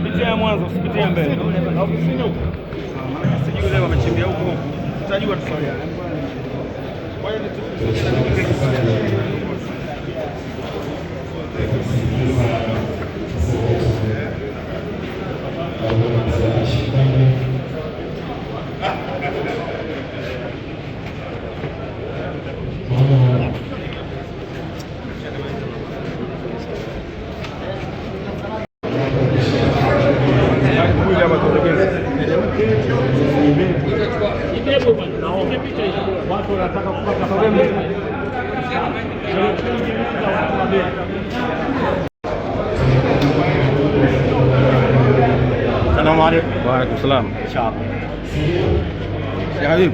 Pitia mwanzo, usipitie mbele. Au kusinyuka. Sijui leo wamechimbia huko. Tutajua tusali. Kwa hiyo watu wanataka kupata problem. Assalamu alaykum. Wa alaykum salam. Inshallah. Ya habib.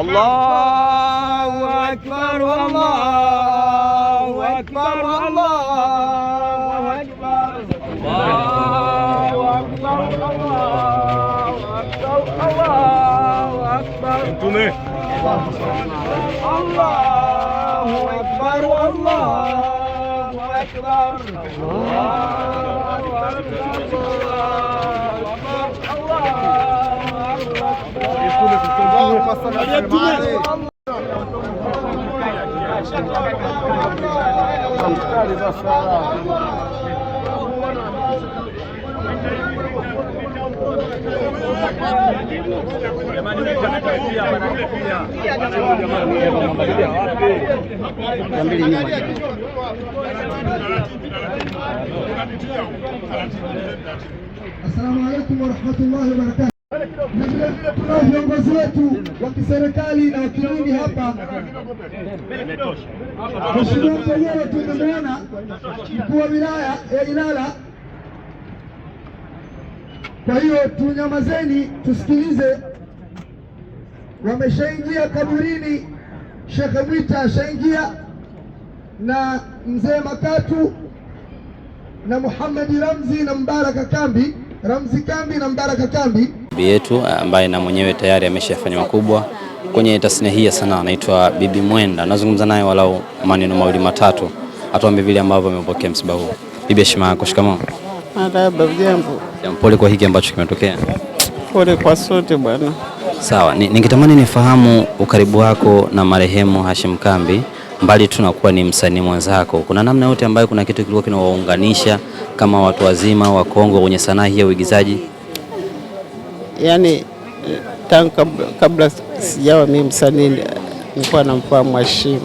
Allahu Akbar, Allahu Akbar, Allahu Akbar, Allahu Akbar, Allahu Akbar, Allahu Akbar. Tume. Allahu Akbar, Allahu Akbar, Allahu Assalamu alaykum wa rahmatullahi wa barakatuh. Na vile vile tunao viongozi wetu wa kiserikali na wakilini hapa. Mheshimiwa mwenyewe tumemuona mkuu wa wilaya ya Ilala. Kwa hiyo tunyamazeni tusikilize. Wameshaingia kaburini, Sheikh Mwita ashaingia na mzee Makatu na Muhammad Ramzi na Mbaraka Kambi, Ramzi Kambi na Mbaraka Kambi. Bibi yetu ambaye na mwenyewe tayari ameshafanya makubwa kwenye tasnia hii ya sanaa, anaitwa Bibi Mwenda. Nazungumza naye walau maneno mawili matatu, atuambie vile ambavyo amepokea msiba huu. Bibi, heshima yako. Shikamoo. Marhaba. Jambo. Pole kwa hiki ambacho kimetokea. Pole kwa sote bwana. Sawa, ningetamani nifahamu ukaribu wako na marehemu Hashim Kambi, mbali tunakuwa ni msanii mwenzako. Kuna namna yote ambayo kuna kitu kilikuwa kinawaunganisha kama watu wazima wa Kongo kwenye sanaa hii ya uigizaji? Yaani tangu kabla sijawa mimi msanii nilikuwa namfahamu Hashim.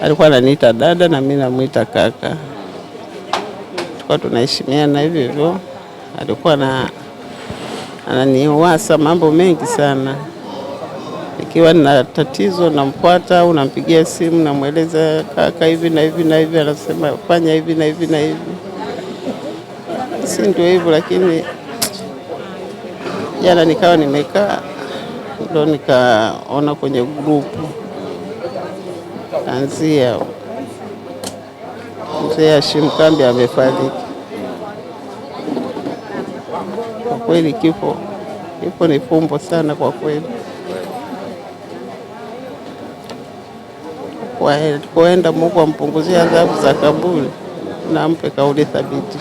Alikuwa ananiita dada na mimi namuita kaka. Tulikuwa tunaheshimiana hivyo hivyo. Alikuwa ananiwasa mambo mengi sana. Ikiwa nina tatizo namfuata au nampigia simu namweleza kaka hivi na hivi na hivi, anasema fanya hivi na hivi na hivi. Si ndio hivyo, lakini jana nikawa nimekaa ndo nikaona kwenye grupu anzia mzee Hashim Kambi amefariki. Kwa kweli kifo ni fumbo sana kwa kweli. Kuenda Mungu ampunguzie adhabu za kaburi na ampe kauli thabiti.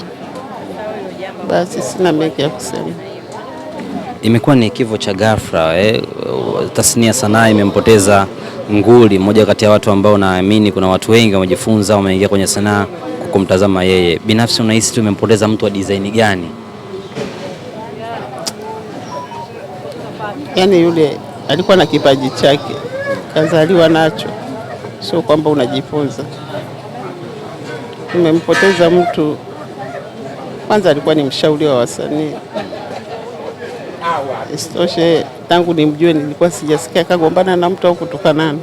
Basi sina mengi ya kusema. Imekuwa ni kifo cha ghafla tasnia sanaa imempoteza nguli, mmoja kati ya watu ambao naamini kuna watu wengi wamejifunza, wameingia kwenye sanaa kwa kumtazama yeye. Binafsi unahisi tumempoteza mtu wa design gani? Yaani yule alikuwa na kipaji chake, kazaliwa nacho, sio kwamba unajifunza. Tumempoteza mtu, kwanza alikuwa ni mshauri wa wasanii. Isitoshe tangu nimjue nilikuwa sijasikia kagombana na mtu au kutukanana.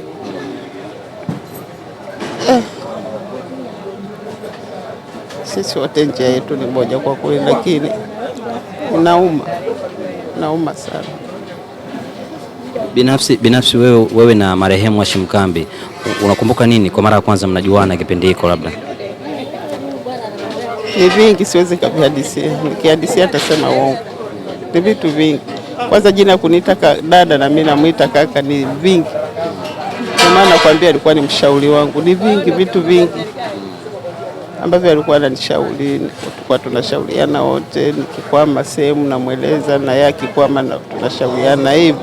Sisi wote njia yetu ni moja kwa kweli, lakini nauma sana. Binafsi wewe na marehemu Hashim Kambi unakumbuka nini kwa mara ya kwanza mnajuana kipindi hiko? Labda ni vingi, siwezi kuvihadisia. Nikihadisia atasema uongo. Ni vitu vingi. Kwanza jina kuniita dada na mimi namuita kaka ni vingi. Kwa maana nakwambia alikuwa ni mshauri wangu. Ni vingi, vitu vingi ambavyo alikuwa ananishauri, tulikuwa tunashauriana wote. Nikikwama sehemu namweleza na yeye akikwama tunashauriana hivyo.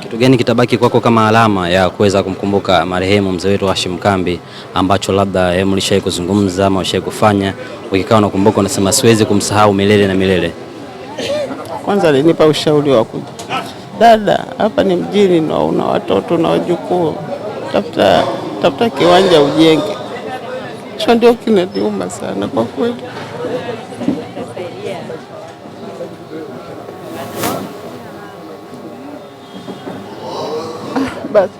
Kitu gani kitabaki kwako kama alama ya kuweza kumkumbuka marehemu mzee wetu Hashim Kambi, ambacho labda mlishawahi kuzungumza ama ushawahi kufanya ukikaa unakumbuka unasema siwezi kumsahau milele na milele? Kwanza alinipa ushauri wa dada, hapa ni mjini na una watoto na wajukuu, tafuta kiwanja ujenge. Hicho ndio kinaniuma sana kwa kweli. Basi